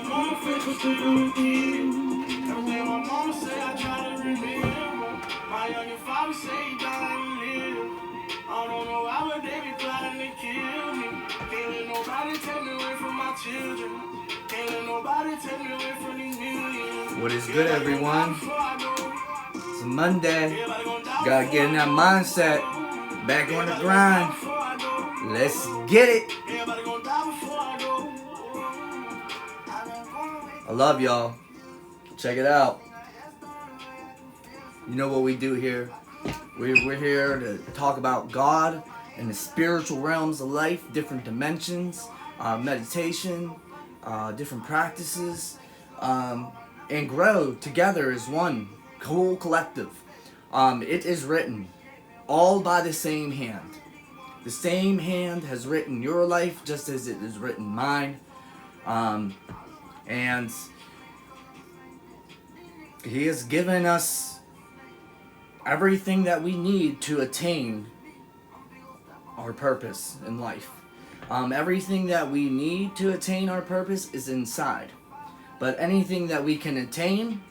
mama faithful to the routine. Everything my mama say, I try to remember. My youngin' father say he dying to live. I don't know why, but they be plotting to kill me. Can't let nobody take me away from my children. Can't let nobody take me away from these millions. What is good, everyone? It's Monday. Gotta get in that mindset. Back on the grind. Let's get it. I love y'all. Check it out. You know what we do here. We're here to talk about God and the spiritual realms of life, different dimensions, meditation, different practices, and grow together as one whole collective. It is written all by the same hand. The same hand has written your life just as it is written mine. And He has given us everything that we need to attain our purpose in life. Everything that we need to attain our purpose is inside. But anything that we can attain,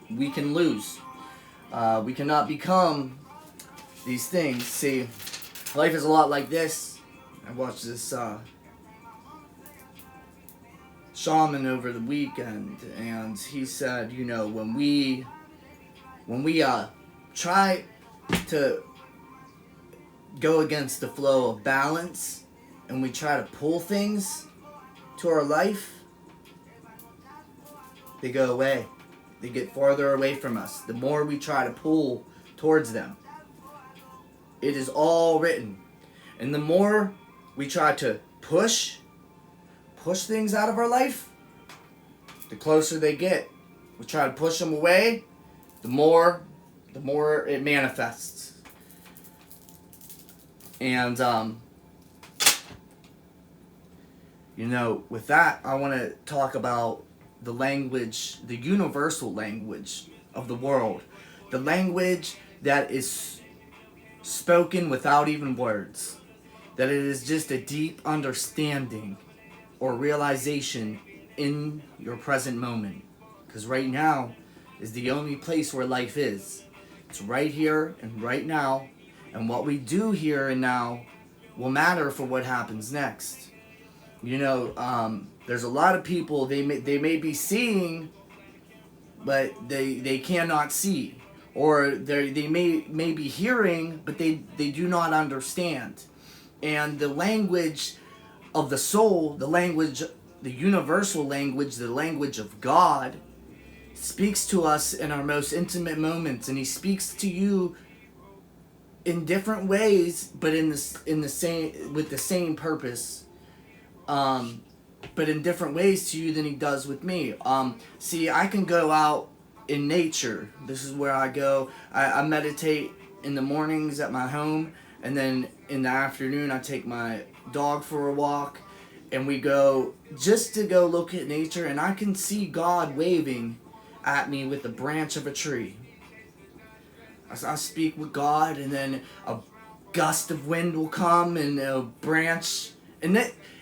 we can lose. We cannot become these things. See, life is a lot like this. I watched this shaman over the weekend, and he said, you know, when we try to go against the flow of balance and we try to pull things to our life, they go away. They get farther away from us. The more we try to pull towards them. It is all written. And the more we try to push things out of our life, the closer they get. We try to push them away, the more it manifests. And you know, with that, I want to talk about the language, the universal language of the world, the language that is spoken without even words, that it is just a deep understanding or realization in your present moment. Because right now is the only place where life is. It's right here and right now, and what we do here and now will matter for what happens next. You know, there's a lot of people, they may be seeing, but they cannot see. Or they may be hearing, but they do not understand. And the language of the soul, the language, the universal language, the language of God, speaks to us in our most intimate moments, and He speaks to you in different ways, but in the same, with the same purpose, but in different ways to you than He does with me. See, I can go out in nature. This is where I go. I meditate in the mornings at my home, and then in the afternoon I take my dog for a walk, and we go just to go look at nature, and I can see God waving at me with the branch of a tree. I speak with God, and then a gust of wind will come, and a branch, and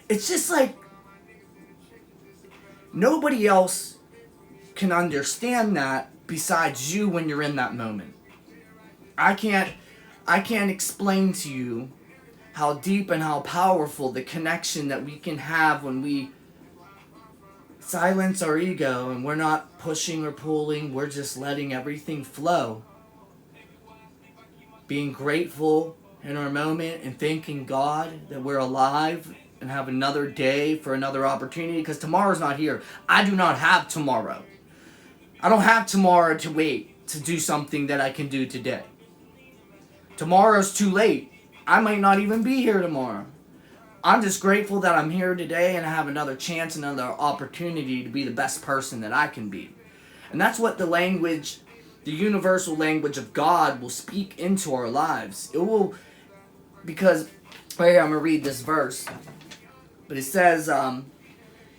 it's just like nobody else can understand that besides you when you're in that moment. I can't explain to you how deep and how powerful the connection that we can have when we silence our ego and we're not pushing or pulling, we're just letting everything flow. Being grateful in our moment and thanking God that we're alive and have another day for another opportunity, because tomorrow's not here. I do not have tomorrow. I don't have tomorrow to wait to do something that I can do today. Tomorrow's too late. I might not even be here tomorrow. I'm just grateful that I'm here today and I have another chance, another opportunity to be the best person that I can be. And that's what the language, the universal language of God will speak into our lives. It will, because, right here, I'm going to read this verse. But it says,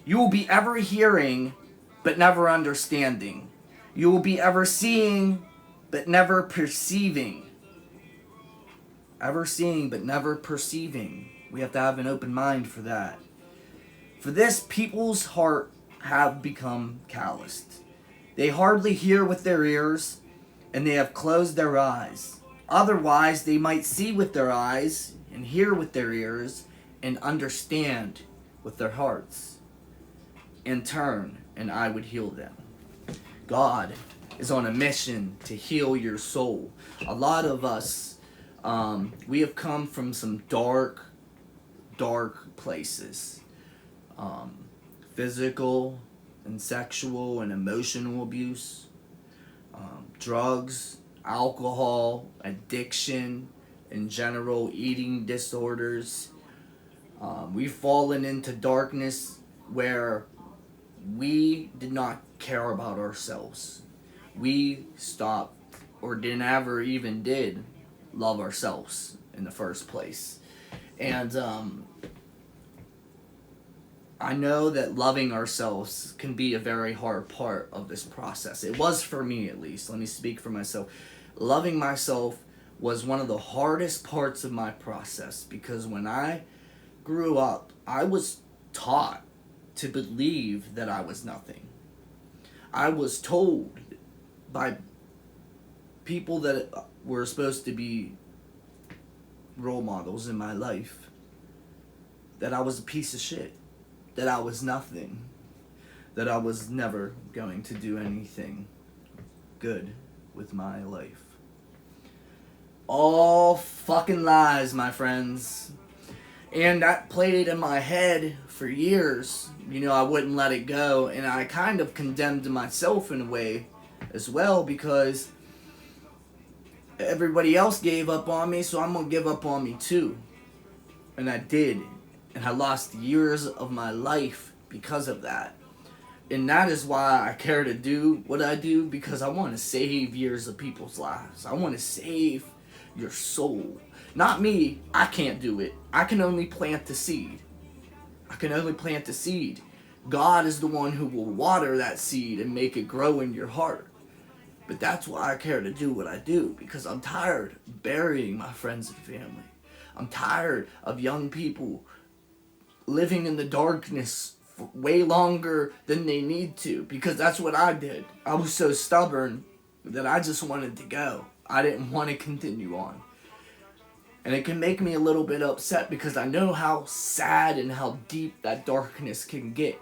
you will be ever hearing, but never understanding. You will be ever seeing, but never perceiving. Ever seeing, but never perceiving. We have to have an open mind for that. For this, people's heart have become calloused. They hardly hear with their ears, and they have closed their eyes. Otherwise, they might see with their eyes, and hear with their ears, and understand with their hearts, and turn, and I would heal them. God is on a mission to heal your soul. A lot of us, we have come from some dark, dark places. Physical and sexual and emotional abuse, drugs, alcohol, addiction, in general, eating disorders. We've fallen into darkness where we did not care about ourselves. We stopped, or didn't ever even did, love ourselves in the first place. And I know that loving ourselves can be a very hard part of this process. It was for me, at least. Let me speak for myself. Loving myself was one of the hardest parts of my process, because when I grew up, I was taught to believe that I was nothing. I was told by people that were supposed to be role models in my life that I was a piece of shit, that I was nothing, that I was never going to do anything good with my life. All fucking lies, my friends. And that played in my head for years. You know, I wouldn't let it go, and I kind of condemned myself in a way as well, because everybody else gave up on me, so I'm gonna give up on me too. And I did. And I lost years of my life because of that. And that is why I care to do what I do, because I want to save years of people's lives. I want to save your soul. Not me. I can't do it. I can only plant the seed. I can only plant the seed. God is the one who will water that seed and make it grow in your heart. But that's why I care to do what I do, because I'm tired of burying my friends and family. I'm tired of young people living in the darkness for way longer than they need to, because that's what I did. I was so stubborn that I just wanted to go. I didn't want to continue on. And it can make me a little bit upset, because I know how sad and how deep that darkness can get.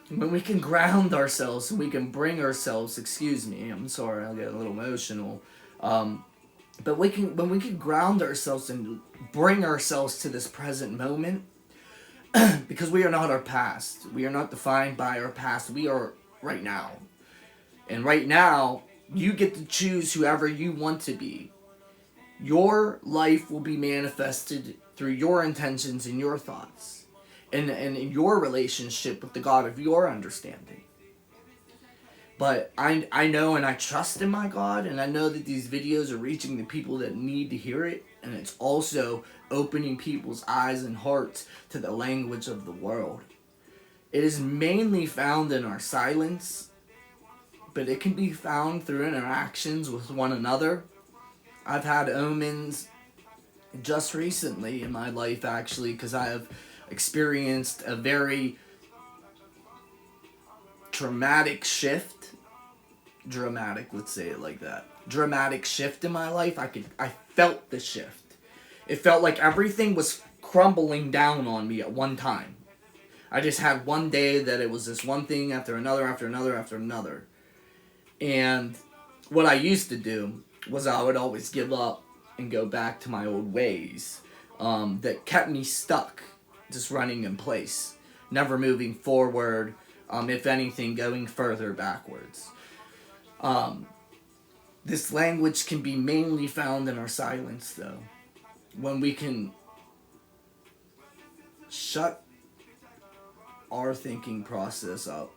When we can ground ourselves and we can bring ourselves, excuse me, I'm sorry, I'll get a little emotional. But when we can ground ourselves and bring ourselves to this present moment, because we are not our past. We are not defined by our past. We are right now. And right now, you get to choose whoever you want to be. Your life will be manifested through your intentions and your thoughts, and in your relationship with the God of your understanding. But I know and I trust in my God, and I know that these videos are reaching the people that need to hear it, and it's also opening people's eyes and hearts to the language of the world. It is mainly found in our silence, but it can be found through interactions with one another. I've had omens just recently in my life, actually, because I have experienced a very dramatic shift. Dramatic, let's say it like that. Dramatic shift in my life. I felt the shift. It felt like everything was crumbling down on me at one time. I just had one day that it was this one thing after another, after another, after another. And what I used to do was I would always give up and go back to my old ways that kept me stuck, just running in place, never moving forward, if anything, going further backwards. This language can be mainly found in our silence, though. When we can shut our thinking process up,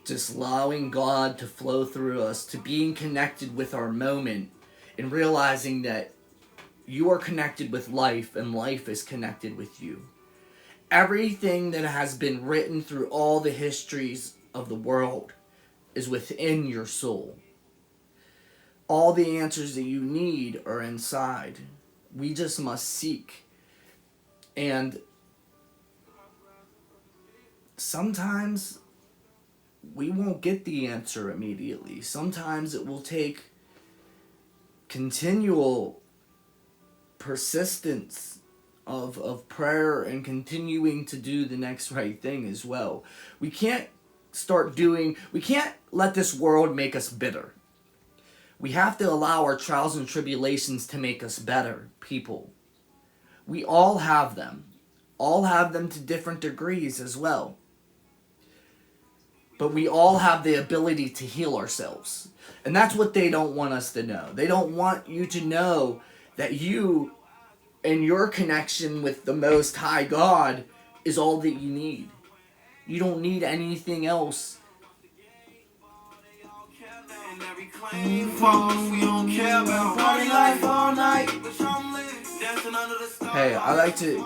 just allowing God to flow through us, to being connected with our moment, and realizing that you are connected with life and life is connected with you. Everything that has been written through all the histories of the world is within your soul. All the answers that you need are inside. We just must seek. And sometimes we won't get the answer immediately. Sometimes it will take continual persistence of prayer and continuing to do the next right thing as well. We can't let this world make us bitter. We have to allow our trials and tribulations to make us better people. We all have them. All have them to different degrees as well. But we all have the ability to heal ourselves. And that's what they don't want us to know. They don't want you to know that you and your connection with the Most High God is all that you need. You don't need anything else. Hey, I like to...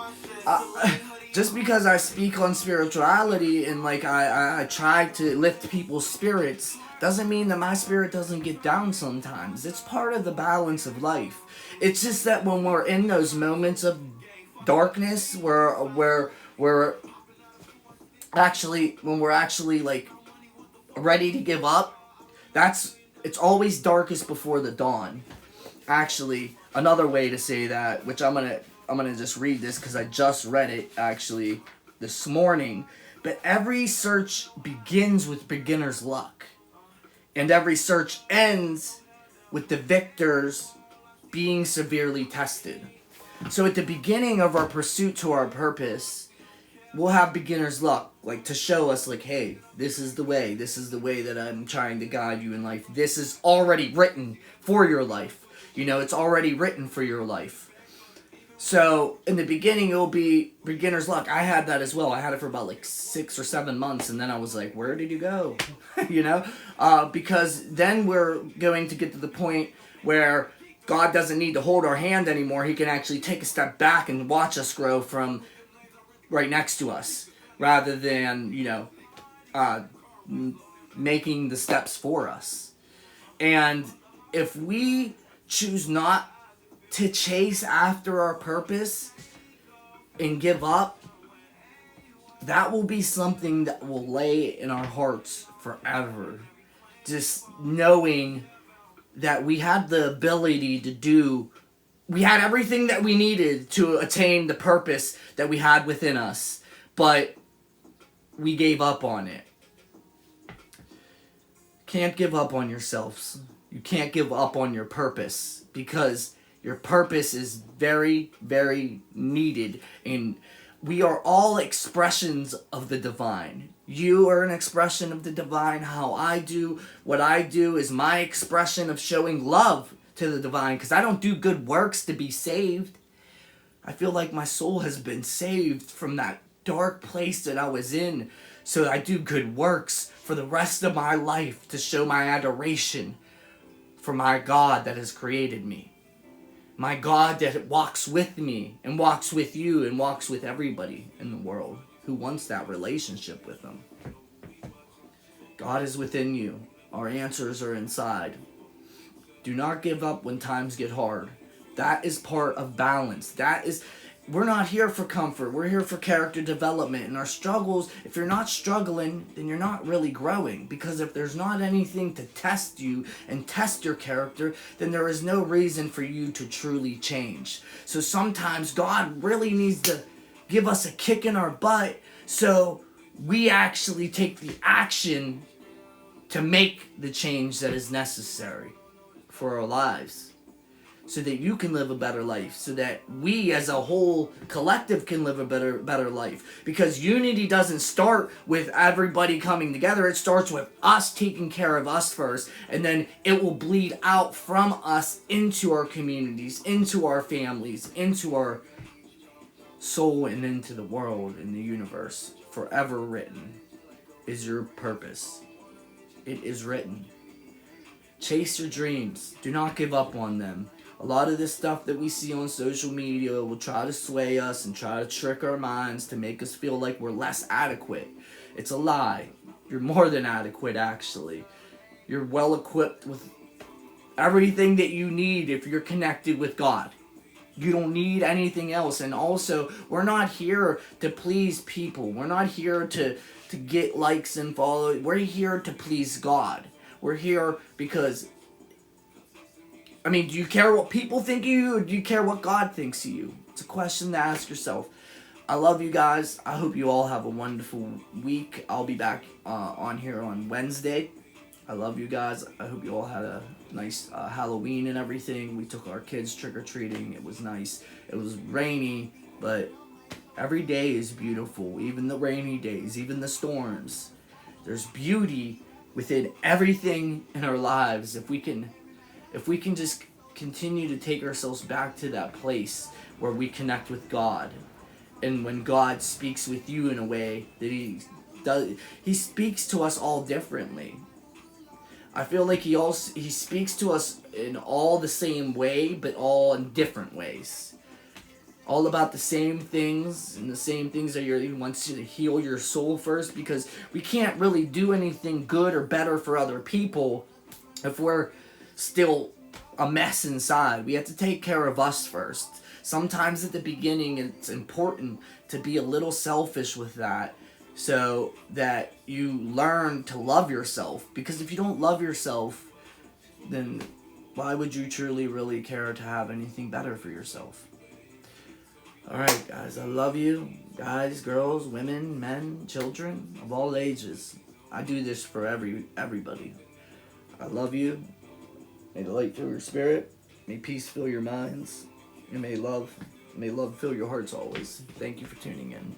just because I speak on spirituality and like I try to lift people's spirits doesn't mean that my spirit doesn't get down sometimes. It's part of the balance of life. It's just that when we're in those moments of darkness where we're actually like ready to give up, it's always darkest before the dawn. Actually, another way to say that, which I'm gonna just read this because I just read it actually this morning. But every search begins with beginner's luck, and every search ends with the victors being severely tested. So at the beginning of our pursuit to our purpose, we'll have beginner's luck, like to show us like, hey, this is the way that I'm trying to guide you in life. This is already written for your life. It's already written for your life. So in the beginning, it'll be beginner's luck. I had that as well. I had it for about like 6 or 7 months, and then I was like, where did you go? Because then we're going to get to the point where God doesn't need to hold our hand anymore. He can actually take a step back and watch us grow from right next to us, rather than, making the steps for us. And if we choose not to chase after our purpose and give up, that will be something that will lay in our hearts forever. Just knowing that we had the ability we had everything that we needed to attain the purpose that we had within us, but we gave up on it. Can't give up on yourselves. You can't give up on your purpose, because your purpose is very, very needed, and we are all expressions of the divine. You are an expression of the divine. What I do is my expression of showing love to the divine, because I don't do good works to be saved. I feel like my soul has been saved from that dark place that I was in, so I do good works for the rest of my life to show my adoration for my God that has created me. My God that walks with me and walks with you and walks with everybody in the world who wants that relationship with Him. God is within you. Our answers are inside. Do not give up when times get hard. That is part of balance. We're not here for comfort. We're here for character development. And our struggles, if you're not struggling, then you're not really growing. Because if there's not anything to test you and test your character, then there is no reason for you to truly change. So sometimes God really needs to give us a kick in our butt so we actually take the action to make the change that is necessary for our lives, so that you can live a better life, so that we as a whole collective can live a better life. Because unity doesn't start with everybody coming together. It starts with us taking care of us first, and then it will bleed out from us into our communities, into our families, into our soul, and into the world and the universe. Forever written is your purpose. It is written. Chase your dreams. Do not give up on them. A lot of this stuff that we see on social media will try to sway us and try to trick our minds to make us feel like we're less adequate. It's a lie. You're more than adequate, actually. You're well equipped with everything that you need if you're connected with God. You don't need anything else. And also, we're not here to please people. We're not here to get likes and follow. We're here to please God. We're here because, I mean, do you care what people think of you, or do you care what God thinks of you? It's a question to ask yourself. I love you guys. I hope you all have a wonderful week. I'll be back on here on Wednesday. I love you guys. I hope you all had a nice Halloween and everything. We took our kids trick-or-treating. It was nice. It was rainy, but every day is beautiful. Even the rainy days, even the storms. There's beauty within everything in our lives. If we can just continue to take ourselves back to that place where we connect with God. And when God speaks with you in a way that he speaks to us all differently. I feel like he speaks to us in all the same way, but all in different ways. All about the same things, and the same things that he wants you to heal your soul first, because we can't really do anything good or better for other people if we're still a mess inside. We have to take care of us first. Sometimes at the beginning it's important to be a little selfish with that, so that you learn to love yourself. Because if you don't love yourself, then why would you truly really care to have anything better for yourself? Alright guys, I love you. Guys, girls, women, men, children of all ages. I do this for everybody. I love you. May the light fill your spirit. May peace fill your minds. And may love fill your hearts always. Thank you for tuning in.